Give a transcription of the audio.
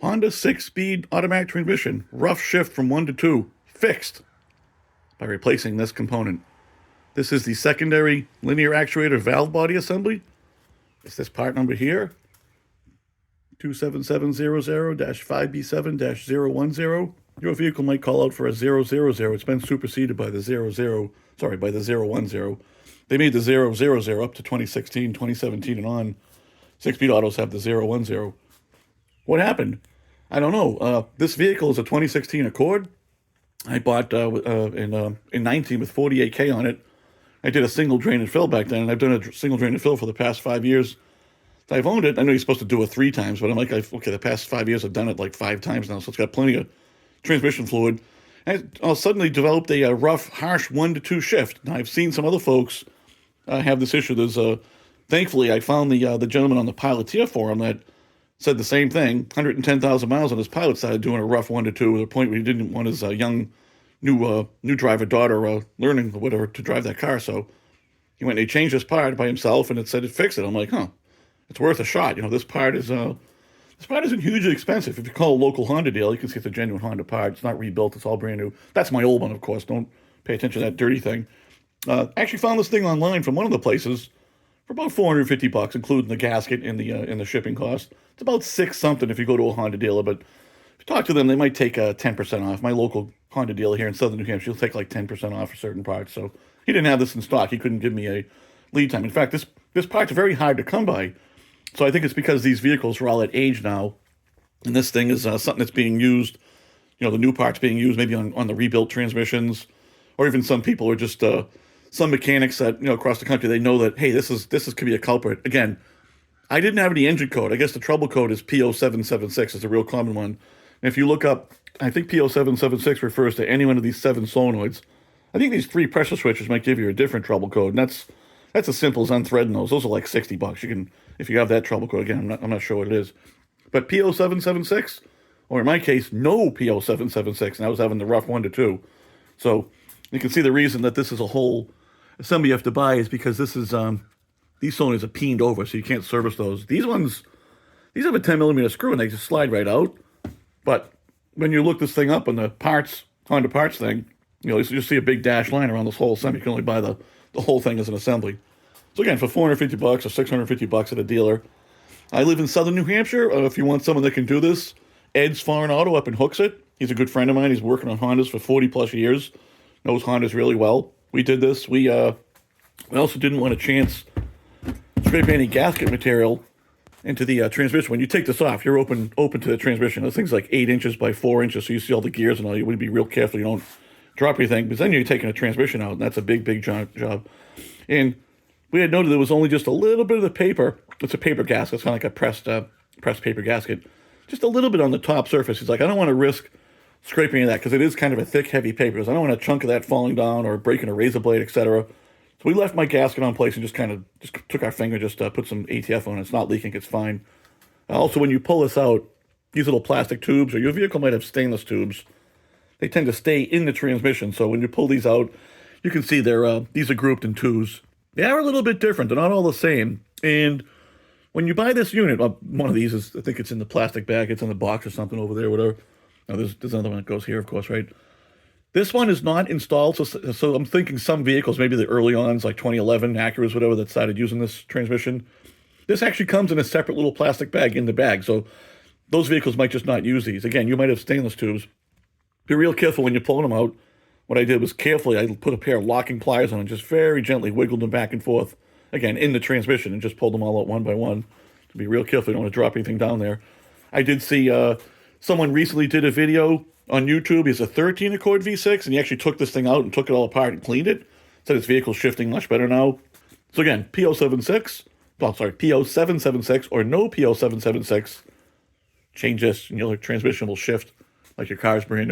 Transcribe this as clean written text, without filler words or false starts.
Honda 6-speed automatic transmission, rough shift from 1 to 2, fixed by replacing this component. This is the secondary linear actuator valve body assembly. It's this part number here, 27700-5B7-010. Your vehicle might call out for a 000. It's been superseded by the 010. They made the 000 up to 2016, 2017 and on. 6-speed autos have the 010. What happened? I don't know. This vehicle is a 2016 Accord. I bought in 19 with 48K on it. I did a single drain and fill back then, and I've done a single drain and fill for the past 5 years. I've owned it. I know you're supposed to do it 3 times, but I'm like, okay, the past 5 years I've done it like 5 times now, so it's got plenty of transmission fluid. And I suddenly developed a rough, harsh 1 to 2 shift. Now, I've seen some other folks have this issue. There's thankfully, I found the gentleman on the Piloteer forum that said the same thing. 110,000 miles on his Pilot side, doing a rough 1 to 2 to the point where he didn't want his young new driver daughter learning whatever to drive that car. So he went and he changed his part by himself, and it said it fixed it. I'm like, huh, it's worth a shot. You know, this part isn't hugely expensive. If you call a local Honda dealer, you can see it's a genuine Honda part. It's not rebuilt. It's all brand new. That's my old one, of course. Don't pay attention to that dirty thing. Actually found this thing online from one of the places for about $450, including the gasket and the shipping cost. It's about $6 something if you go to a Honda dealer, but if you talk to them, they might take 10% off. My local Honda dealer here in Southern New Hampshire, he'll take like 10% off for certain parts. So he didn't have this in stock. He couldn't give me a lead time. In fact, this part's very hard to come by. So I think it's because these vehicles are all at age now, and this thing is something that's being used, you know, the new parts being used maybe on the rebuilt transmissions, or even some people are just, some mechanics that, you know, across the country, they know that, hey, this could be a culprit. Again, I didn't have any engine code. I guess the trouble code is P0776 is the real common one. And if you look up, I think P0776 refers to any one of these 7 solenoids. I think these 3 pressure switches might give you a different trouble code, and that's as simple as unthreading those. Those are like $60. You can, if you have that trouble code, again, I'm not sure what it is. But P0776, or in my case, no P0776, and I was having the rough 1 to 2. So you can see the reason that this is a whole assembly you have to buy is because this is, these solenoids are peened over, so you can't service those. These have a 10 millimeter screw, and they just slide right out. But when you look this thing up on the parts, Honda parts thing, you know, you see a big dash line around this whole assembly. You can only buy the whole thing as an assembly. So again, for $450 or $650 at a dealer. I live in Southern New Hampshire. If you want someone that can do this, Ed's Foreign Auto up in Hooksett. He's a good friend of mine. He's working on Hondas for 40 plus years. Knows Hondas really well. We did this. We also didn't want to chance scrape any gasket material into the transmission. When you take this off, you're open to the transmission. This thing's like 8 inches by 4 inches, so you see all the gears and all. You want to be real careful you don't drop anything, because then you're taking a transmission out, and that's a big job. And we had noted there was only just a little bit of the paper. It's a paper gasket. It's kind of like a pressed paper gasket. Just a little bit on the top surface. He's like, I don't want to risk scraping of that, because it is kind of a thick, heavy paper. I don't want a chunk of that falling down or breaking a razor blade, etc. So we left my gasket on place and just took our finger, put some ATF on it. It's not leaking. It's fine. Also, when you pull this out, these little plastic tubes, or your vehicle might have stainless tubes, they tend to stay in the transmission. So when you pull these out, you can see these are grouped in 2s. They are a little bit different. They're not all the same. And when you buy this unit, one of these is, I think it's in the plastic bag. It's in the box or something over there, whatever. Now, there's another one that goes here, of course, right? This one is not installed, so I'm thinking some vehicles, maybe the early ons, like 2011 Acuras, whatever, that started using this transmission. This actually comes in a separate little plastic bag in the bag, so those vehicles might just not use these. Again, you might have stainless tubes. Be real careful when you're pulling them out. What I did was I put a pair of locking pliers on and just very gently wiggled them back and forth, again, in the transmission, and just pulled them all out one by one. To be real careful, you don't want to drop anything down there. I did see someone recently did a video on YouTube. He's a 13 Accord V6, and he actually took this thing out and took it all apart and cleaned it. Said his vehicle's shifting much better now. So again, P0776 or no P0776. Change this, and your transmission will shift like your car's brand new.